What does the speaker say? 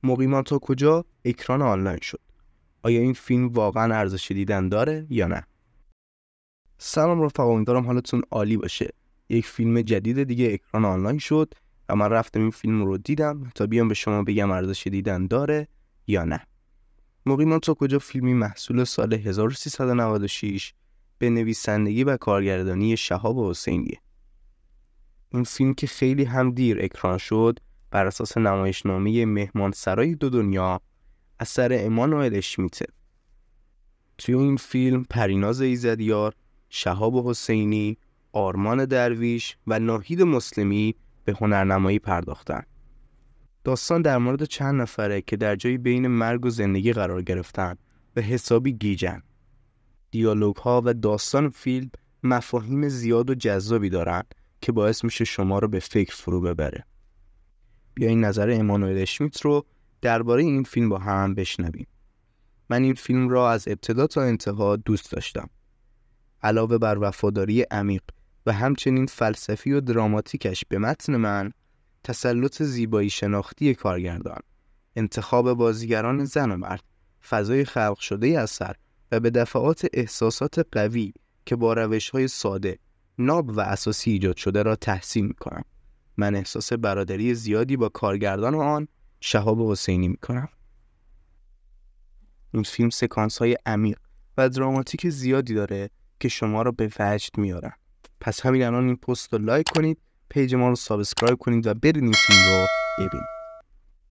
مقیمان تا کجا اکران آنلاین شد. آیا این فیلم واقعا ارزش دیدن داره یا نه؟ سلام رفقا، امیدوارم حالتون عالی باشه. یک فیلم جدید دیگه اکران آنلاین شد و من رفتم این فیلم رو دیدم تا بیام به شما بگم ارزش دیدن داره یا نه. مقیمان تا کجا فیلمی محصول سال 1396 به نویسندگی و کارگردانی شهاب حسینیه. این فیلم که خیلی هم دیر اکران شد، بر اساس نمایشنامه مهمانسرای دو دنیا اثر امانوئل اشمیته. توی این فیلم پریناز ایزدیار، شهاب حسینی، آرمان درویش و ناهید مسلمی به هنرنمایی پرداختن. داستان در مورد چند نفره که در جایی بین مرگ و زندگی قرار گرفتن و حسابی گیجن. دیالوگ ها و داستان فیلم مفاهیم زیاد و جذابی دارن که باعث میشه شما رو به فکر فرو ببره. بیاین نظر امانوئل اشمیت رو درباره این فیلم با هم بشنویم. من این فیلم را از ابتدا تا انتها دوست داشتم. علاوه بر وفاداری عمیق و همچنین فلسفی و دراماتیکش به متن من، تسلط زیبایی شناختی کارگردان، انتخاب بازیگران زن و مرد، فضای خلق شده اثر و به دفعات احساسات قوی که با روش‌های ساده، ناب و اساسی ایجاد شده را تحسین می‌کنم. من احساس برادری زیادی با کارگردان آن شهاب حسینی می‌کنم. این فیلم سکانس‌های عمیق و دراماتیک زیادی داره که شما رو به وجد میارن. پس همین الان این پست رو لایک کنید، پیج ما رو سابسکرایب کنید و برید این فیلم رو ببینید.